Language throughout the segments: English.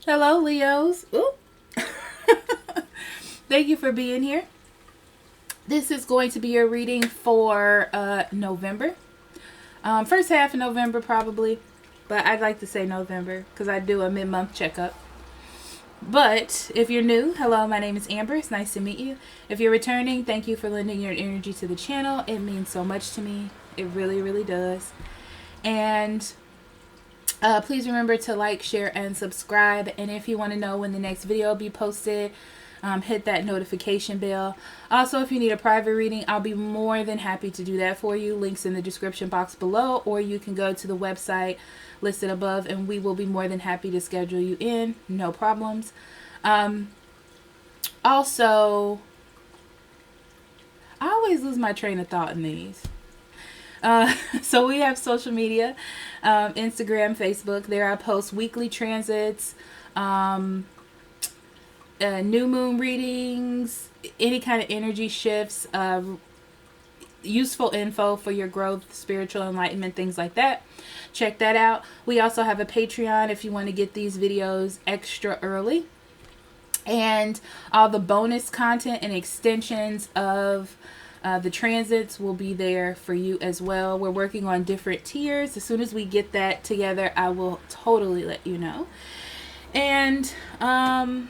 Hello, Leos. Ooh. Thank you for being here. This is going to be your reading for November. First half of November, probably. But I'd like to say November because I do a mid-month checkup. But if you're new, hello, my name is Amber. It's nice to meet you. If you're returning, thank you for lending your energy to the channel. It means so much to me. It really, really does. And please remember to like, share, and subscribe. And if you want to know when the next video will be posted, hit that notification bell. Also, if you need a private reading, I'll be more than happy to do that for you. Links in the description box below, or you can go to the website listed above and we will be more than happy to schedule you in. No problems. Also, I always lose my train of thought in these. So we have social media, Instagram, Facebook. There I post weekly transits, new moon readings, any kind of energy shifts, useful info for your growth, spiritual enlightenment, things like that. Check that out. We also have a Patreon if you want to get these videos extra early. And all the bonus content and extensions of the transits will be there for you as well. We're working on different tiers. As soon as we get that together, I will totally let you know. And I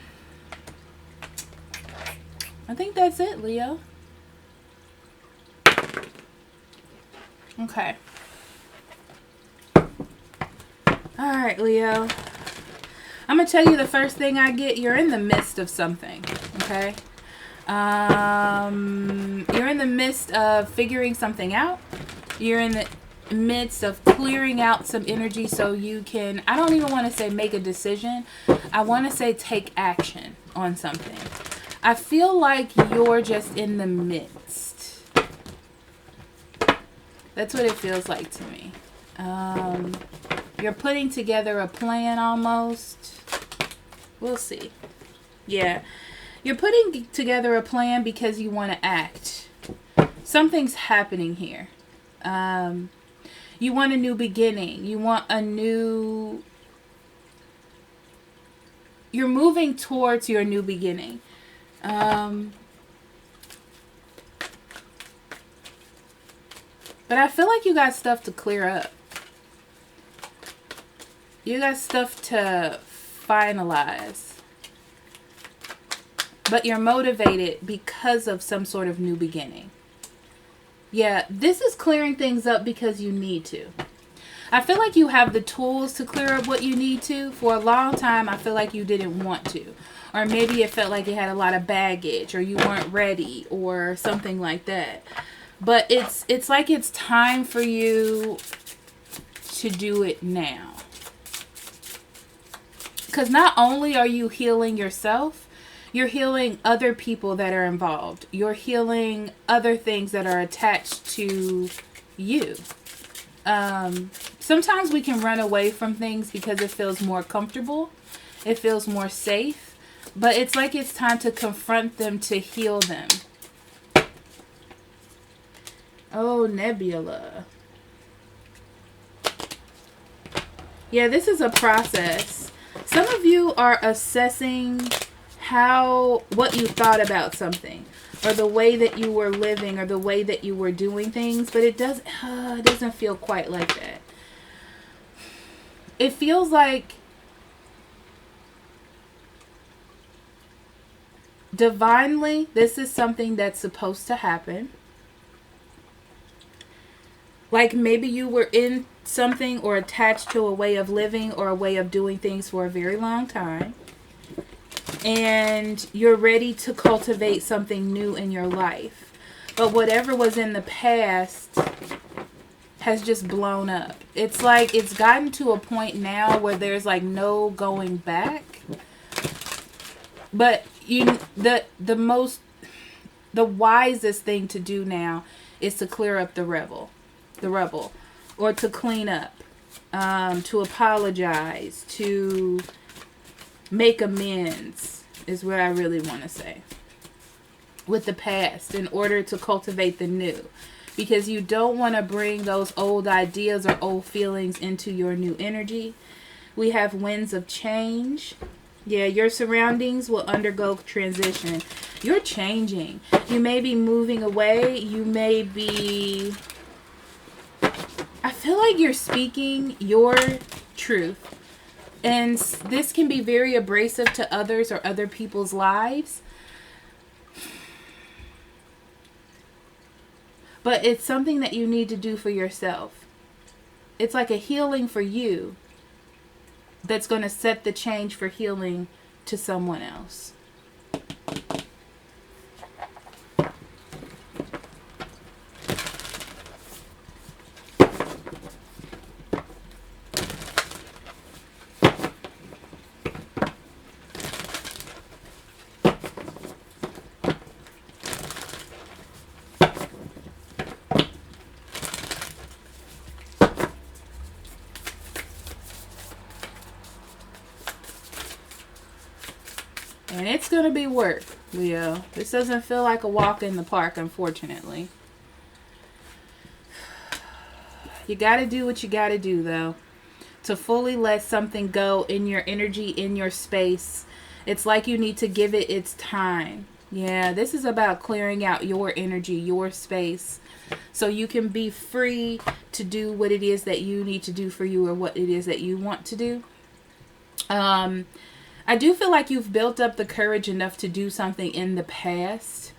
think that's it, Leo. Okay. Alright, Leo. I'm going to tell you the first thing I get. You're in the midst of something. Okay? You're in the midst of figuring something out. You're in the midst of clearing out some energy so you can, I don't even want to say make a decision. I want to say take action on something. I feel like you're just in the midst. That's what it feels like to me. You're putting together a plan almost. We'll see. Yeah. You're putting together a plan because you want to act. Something's happening here. You want a new beginning. You want a new... You're moving towards your new beginning. But I feel like you got stuff to clear up. You got stuff to finalize. But you're motivated because of some sort of new beginning. Yeah, this is clearing things up because you need to. I feel like you have the tools to clear up what you need to. For a long time, I feel like you didn't want to. Or maybe it felt like it had a lot of baggage, or you weren't ready, or something like that. But it's like it's time for you to do it now. Because not only are you healing yourself, you're healing other people that are involved. You're healing other things that are attached to you. Sometimes we can run away from things because it feels more comfortable. It feels more safe. But it's like it's time to confront them, to heal them. Oh, Nebula. Yeah, this is a process. Some of you are assessing what you thought about something, or the way that you were living, or the way that you were doing things, but it doesn't feel quite like that. It feels like divinely, this is something that's supposed to happen. Like maybe you were in something or attached to a way of living or a way of doing things for a very long time. And you're ready to cultivate something new in your life. But whatever was in the past has just blown up. It's like it's gotten to a point now where there's like no going back. But the wisest thing to do now is to clear up the rubble, or to clean up, to apologize, to make amends, is what I really want to say, with the past in order to cultivate the new. Because you don't want to bring those old ideas or old feelings into your new energy. We have winds of change. Yeah, your surroundings will undergo transition. You're changing. You may be moving away. You may be... I feel like you're speaking your truth. And this can be very abrasive to others or other people's lives. But it's something that you need to do for yourself. It's like a healing for you that's going to set the change for healing to someone else. And it's going to be work, Leo. This doesn't feel like a walk in the park, unfortunately. You got to do what you got to do, though. To fully let something go in your energy, in your space. It's like you need to give it its time. Yeah, this is about clearing out your energy, your space. So you can be free to do what it is that you need to do for you or what it is that you want to do. I do feel like you've built up the courage enough to do something in the past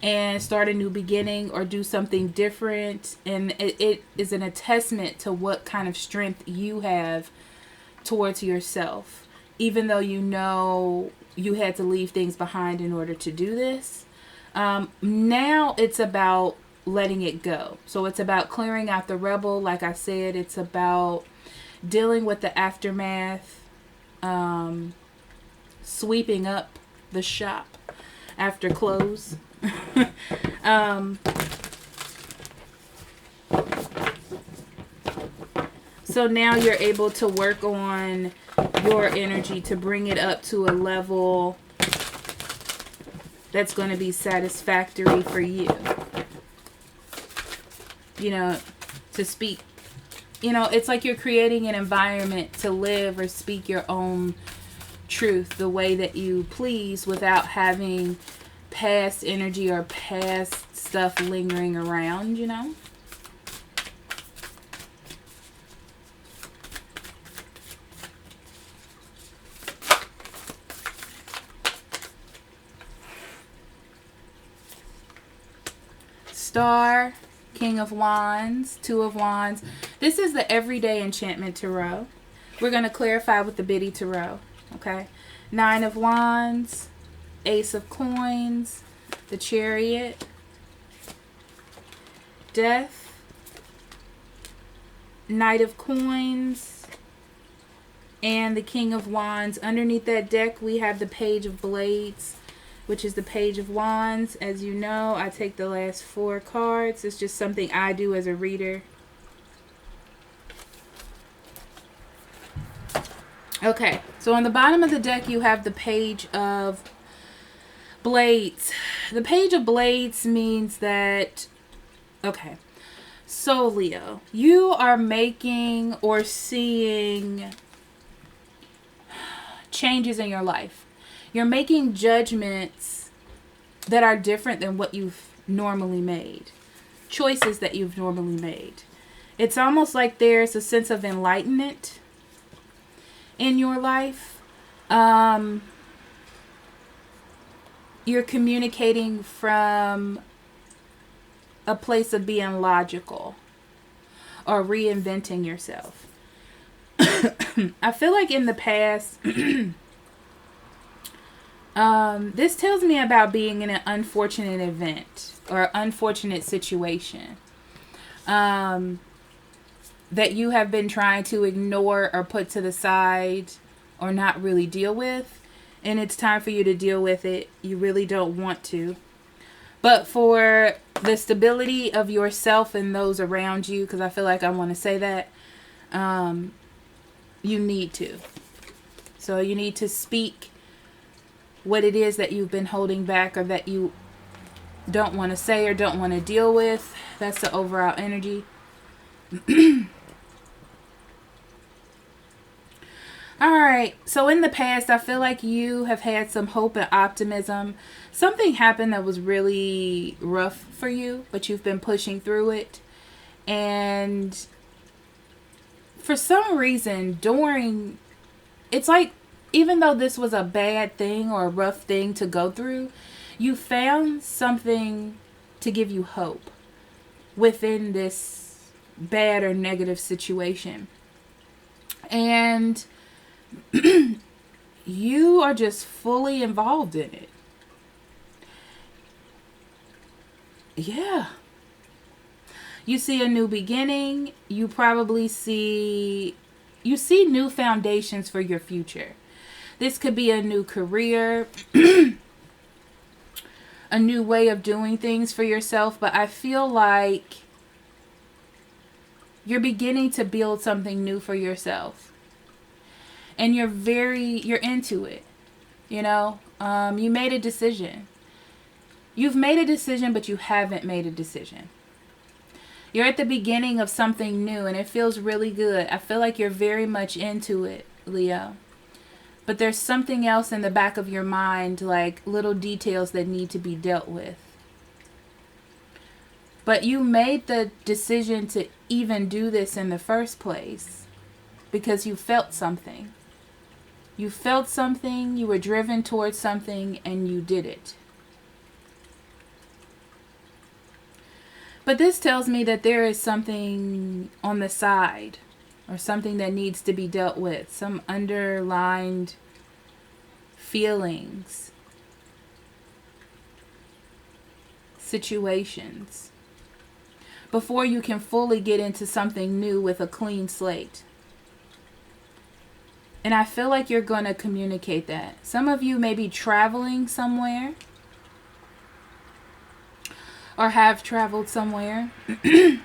and start a new beginning or do something different. And it is an attestment to what kind of strength you have towards yourself. Even though you know you had to leave things behind in order to do this. Now it's about letting it go. So it's about clearing out the rubble. Like I said, it's about dealing with the aftermath. Sweeping up the shop after close. So now you're able to work on your energy to bring it up to a level that's going to be satisfactory for you. You know, to speak. You know, it's like you're creating an environment to live or speak your own truth the way that you please without having past energy or past stuff lingering around, you know? Star, King of Wands, Two of Wands. This is the Everyday Enchantment Tarot. We're going to clarify with the Biddy Tarot. Okay, Nine of Wands, Ace of Coins, the Chariot, Death, Knight of Coins, and the King of Wands. Underneath that deck, we have the Page of Blades, which is the Page of Wands. As you know, I take the last 4 cards. It's just something I do as a reader. Okay, so on the bottom of the deck, you have the Page of Blades. The Page of Blades means that, okay, so Leo, you are making or seeing changes in your life. You're making judgments that are different than what you've normally made. Choices that you've normally made. It's almost like there's a sense of enlightenment in your life. You're communicating from a place of being logical or reinventing yourself. I feel like in the past, this tells me about being in an unfortunate event or unfortunate situation. That you have been trying to ignore or put to the side or not really deal with. And it's time for you to deal with it. You really don't want to. But for the stability of yourself and those around you, because I feel like I want to say that, you need to. So you need to speak what it is that you've been holding back or that you don't want to say or don't want to deal with. That's the overall energy. All right. So in the past, I feel like you have had some hope and optimism. Something happened that was really rough for you, but you've been pushing through it. And for some reason, it's like, even though this was a bad thing or a rough thing to go through, you found something to give you hope within this bad or negative situation. And you are just fully involved in it. Yeah. You see a new beginning. You see new foundations for your future. This could be a new career, a new way of doing things for yourself, but I feel like you're beginning to build something new for yourself. And you're into it. You know, you made a decision. You've made a decision, but you haven't made a decision. You're at the beginning of something new, and it feels really good. I feel like you're very much into it, Leo. But there's something else in the back of your mind, like little details that need to be dealt with. But you made the decision to even do this in the first place because you felt something. You felt something, you were driven towards something, and you did it. But this tells me that there is something on the side or something that needs to be dealt with. Some underlined feelings, situations, before you can fully get into something new with a clean slate. And I feel like you're going to communicate that. Some of you may be traveling somewhere or have traveled somewhere. I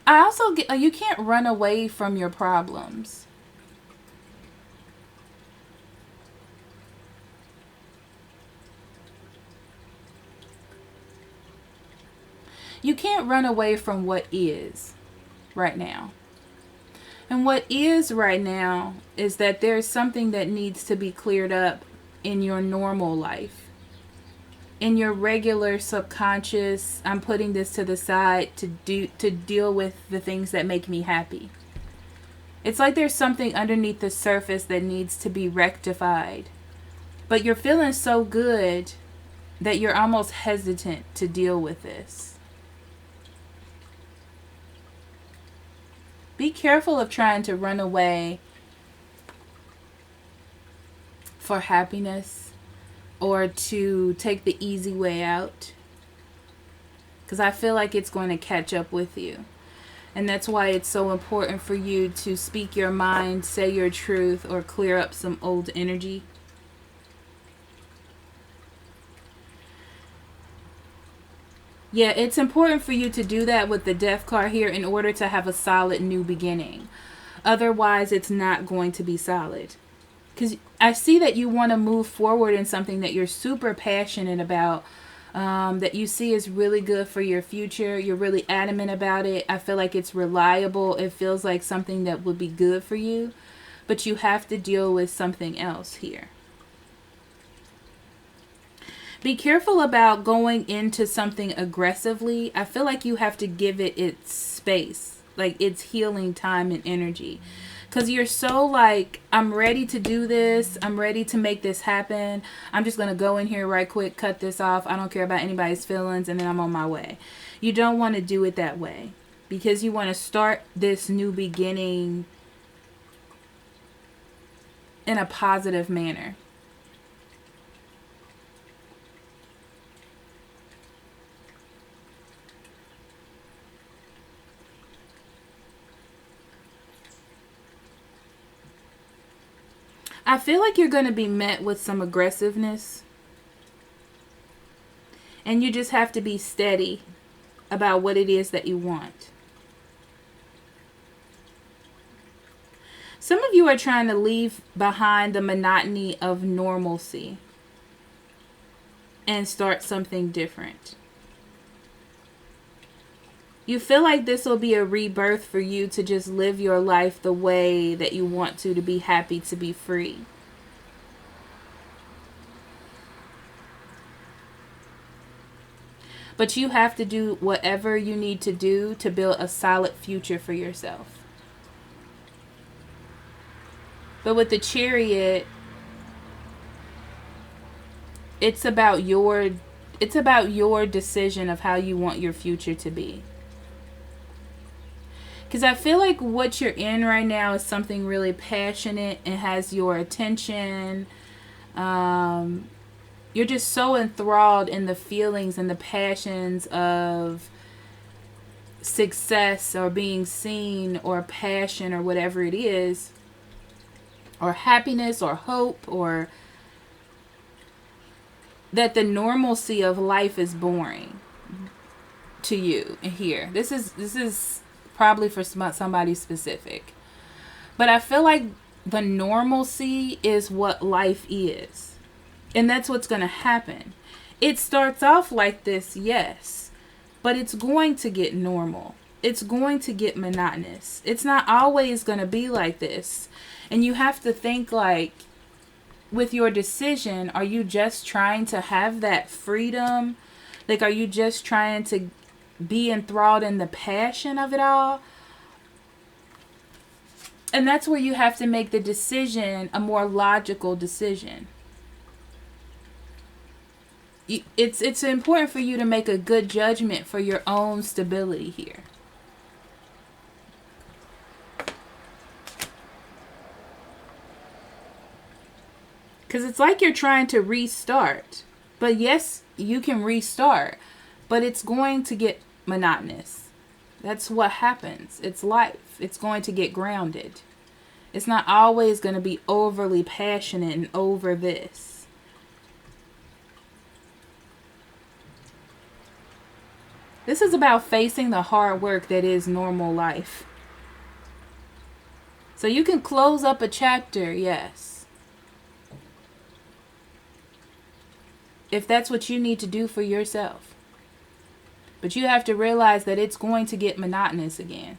also get, you can't run away from your problems. You can't run away from what is right now. And what is right now is that there's something that needs to be cleared up in your normal life. In your regular subconscious, I'm putting this to the side to deal with the things that make me happy. It's like there's something underneath the surface that needs to be rectified. But you're feeling so good that you're almost hesitant to deal with this. Be careful of trying to run away for happiness or to take the easy way out. Because I feel like it's going to catch up with you. And that's why it's so important for you to speak your mind, say your truth, or clear up some old energy. Yeah, it's important for you to do that with the Death card here in order to have a solid new beginning. Otherwise, it's not going to be solid. Because I see that you want to move forward in something that you're super passionate about, that you see is really good for your future. You're really adamant about it. I feel like it's reliable. It feels like something that would be good for you. But you have to deal with something else here. Be careful about going into something aggressively. I feel like you have to give it its space, like its healing time and energy. Because you're so like, I'm ready to do this. I'm ready to make this happen. I'm just going to go in here right quick, cut this off. I don't care about anybody's feelings, and then I'm on my way. You don't want to do it that way. Because you want to start this new beginning in a positive manner. I feel like you're going to be met with some aggressiveness. And you just have to be steady about what it is that you want. Some of you are trying to leave behind the monotony of normalcy and start something different. You feel like this will be a rebirth for you to just live your life the way that you want to be happy, to be free. But you have to do whatever you need to do to build a solid future for yourself. But with the Chariot, it's about your decision of how you want your future to be. Because I feel like what you're in right now is something really passionate and has your attention. You're just so enthralled in the feelings and the passions of success or being seen or passion or whatever it is, or happiness or hope, or that the normalcy of life is boring to you here. This is probably for somebody specific. But I feel like the normalcy is what life is. And that's what's going to happen. It starts off like this, yes. But it's going to get normal. It's going to get monotonous. It's not always going to be like this. And you have to think like, with your decision, are you just trying to have that freedom? Like, are you just trying to be enthralled in the passion of it all? And that's where you have to make the decision a more logical decision. It's important for you to make a good judgment for your own stability here. Because it's like you're trying to restart. But yes, you can restart. But it's going to get monotonous. That's what happens. It's life. It's going to get grounded. It's not always going to be overly passionate and over this. This is about facing the hard work that is normal life. So you can close up a chapter, yes. If that's what you need to do for yourself. But you have to realize that it's going to get monotonous again.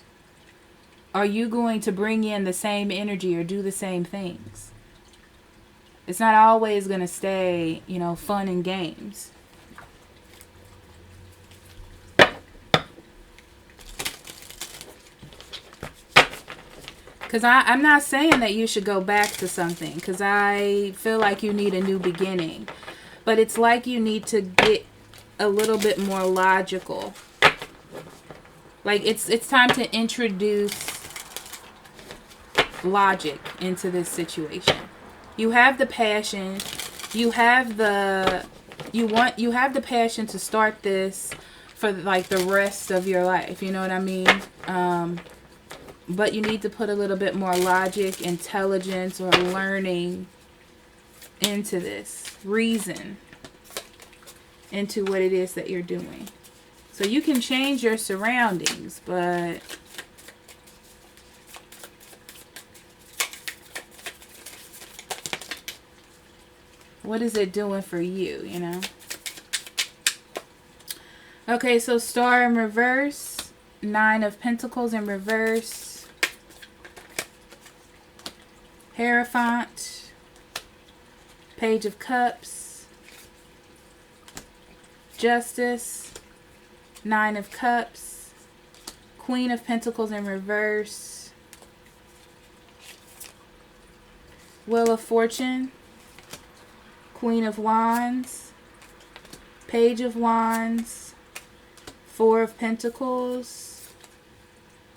Are you going to bring in the same energy or do the same things? It's not always going to stay, fun and games. Because I'm not saying that you should go back to something. Because I feel like you need a new beginning. But it's like you need to get a little bit more logical. Like it's time to introduce logic into this situation. You have the passion. You have the passion to start this for like the rest of your life. You know what I mean? But you need to put a little bit more logic, intelligence, or learning into this. Reason into what it is that you're doing. So you can change your surroundings, but what is it doing for you, Okay, so Star in reverse, 9 of Pentacles in reverse, Hierophant, Page of Cups, Justice, 9 of Cups, Queen of Pentacles in reverse, Wheel of Fortune, Queen of Wands, Page of Wands, 4 of Pentacles,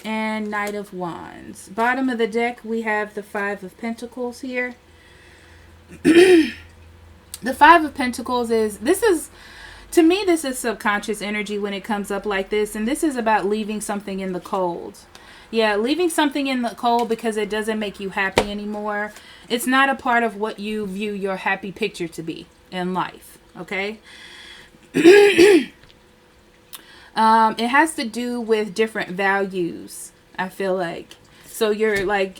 and Knight of Wands. Bottom of the deck, we have the 5 of Pentacles here. The 5 of Pentacles to me, this is subconscious energy when it comes up like this. And this is about leaving something in the cold. Yeah, leaving something in the cold because it doesn't make you happy anymore. It's not a part of what you view your happy picture to be in life. Okay? It has to do with different values, I feel like. So you're like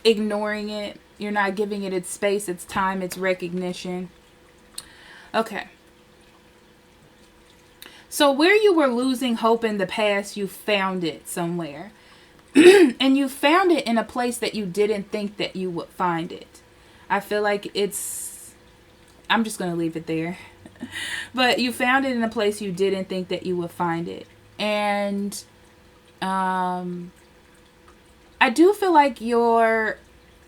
ignoring it. You're not giving it its space, its time, its recognition. Okay. So where you were losing hope in the past, you found it somewhere. And you found it in a place that you didn't think that you would find it. I feel like I'm just going to leave it there. But you found it in a place you didn't think that you would find it. And I do feel like where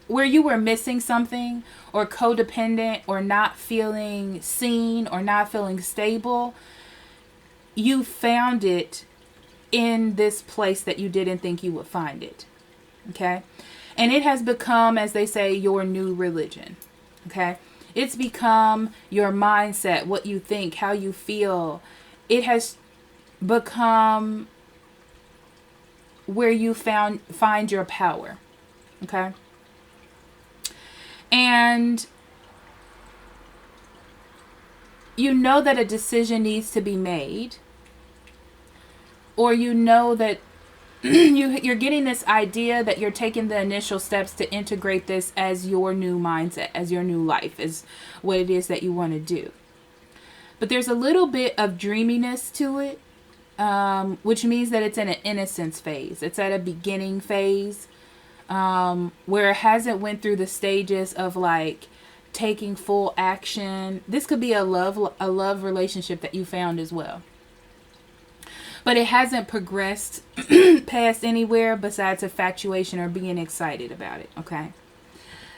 you were missing something, or codependent, or not feeling seen, or not feeling stable, you found it in this place that you didn't think you would find it. Okay? And it has become, as they say, your new religion. Okay? It's become your mindset, what you think, how you feel. It has become where you find your power. Okay? And you know that a decision needs to be made, or you know that you're getting this idea that you're taking the initial steps to integrate this as your new mindset, as your new life, as what it is that you want to do. But there's a little bit of dreaminess to it, which means that it's in an innocence phase. It's at a beginning phase, where it hasn't went through the stages of like taking full action. This could be a love relationship that you found as well. But it hasn't progressed past anywhere besides infatuation or being excited about it. Okay.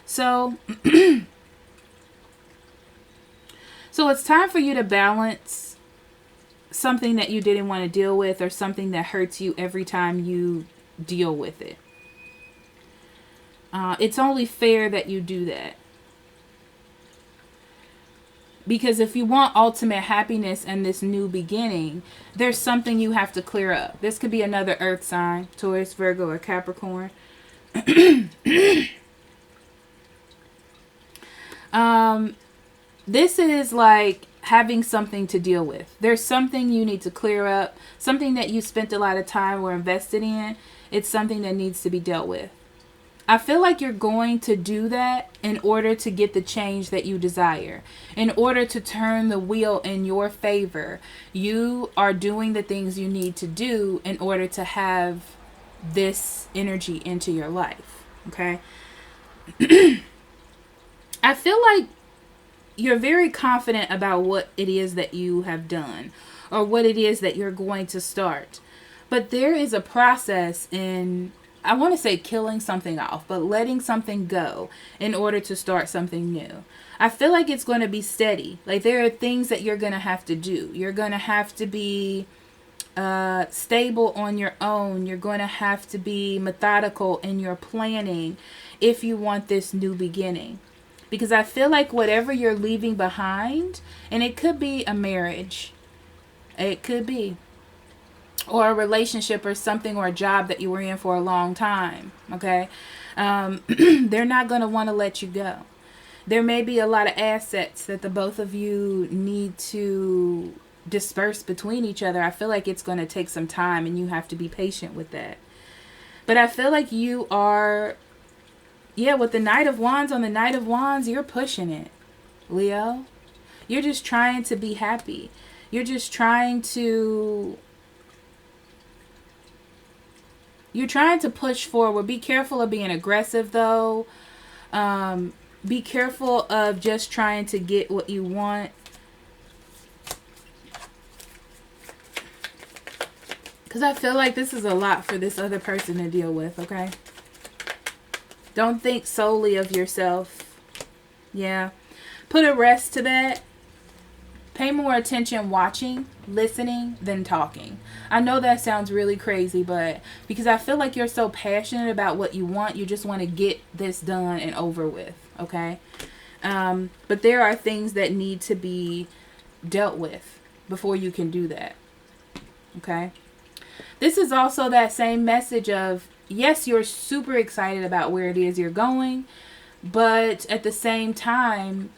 So, so it's time for you to balance something that you didn't want to deal with, or something that hurts you every time you deal with it. It's only fair that you do that. Because if you want ultimate happiness and this new beginning, there's something you have to clear up. This could be another earth sign, Taurus, Virgo, or Capricorn. This is like having something to deal with. There's something you need to clear up, something that you spent a lot of time or invested in. It's something that needs to be dealt with. I feel like you're going to do that in order to get the change that you desire. In order to turn the wheel in your favor, you are doing the things you need to do in order to have this energy into your life. Okay? I feel like you're very confident about what it is that you have done, or what it is that you're going to start. But there is a process in, I want to say, killing something off, but letting something go in order to start something new. I feel like it's going to be steady. Like there are things that you're going to have to do. You're going to have to be stable on your own. You're going to have to be methodical in your planning if you want this new beginning. Because I feel like whatever you're leaving behind, and it could be a marriage, it could be, or a relationship or something, or a job that you were in for a long time, okay? They're not going to want to let you go. There may be a lot of assets that the both of you need to disperse between each other. I feel like it's going to take some time, and you have to be patient with that. But I feel like you are, with the Knight of Wands, on the Knight of Wands, you're pushing it, Leo. You're just trying to be happy. You're just trying to push forward. Be careful of being aggressive, though. Be careful of just trying to get what you want. Because I feel like this is a lot for this other person to deal with, okay? Don't think solely of yourself. Yeah. Put a rest to that. Pay more attention watching, listening, than talking. I know that sounds really crazy, but because I feel like you're so passionate about what you want, you just want to get this done and over with, okay? But there are things that need to be dealt with before you can do that, okay? This is also that same message of, yes, you're super excited about where it is you're going, but at the same time,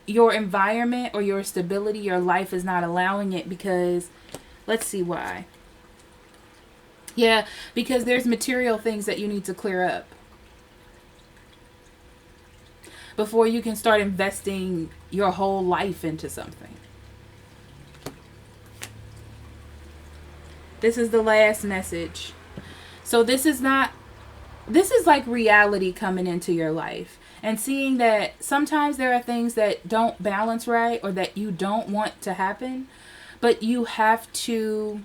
your environment or your stability, your life is not allowing it, because let's see why. Yeah, because there's material things that you need to clear up before you can start investing your whole life into something. This is the last message. So this is like reality coming into your life and seeing that sometimes there are things that don't balance right or that you don't want to happen, but you have to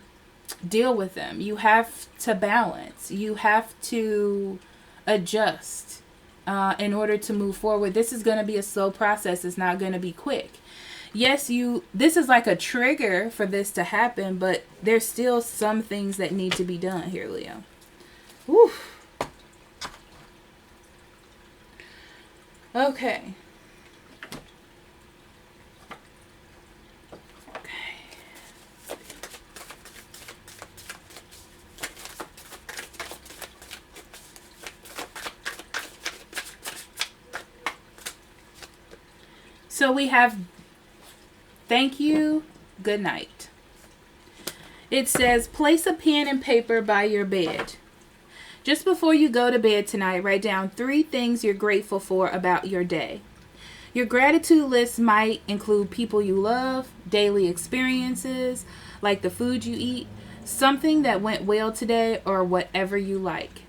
deal with them. You have to balance. You have to adjust in order to move forward. This is going to be a slow process. It's not going to be quick. Yes, this is like a trigger for this to happen, but there's still some things that need to be done here, Leo. Whew. Okay. So we have thank you, good night. It says, place a pen and paper by your bed. Just before you go to bed tonight, write down 3 things you're grateful for about your day. Your gratitude list might include people you love, daily experiences, like the food you eat, something that went well today, or whatever you like.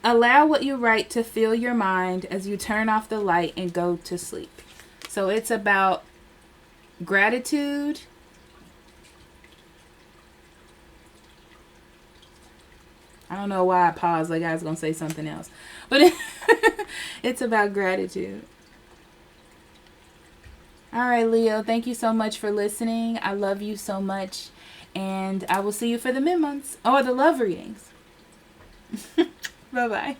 Allow what you write to fill your mind as you turn off the light and go to sleep. So it's about gratitude, I don't know why I paused, like I was going to say something else. But it's about gratitude. All right, Leo, thank you so much for listening. I love you so much. And I will see you for the mid-months or the love readings. Bye-bye.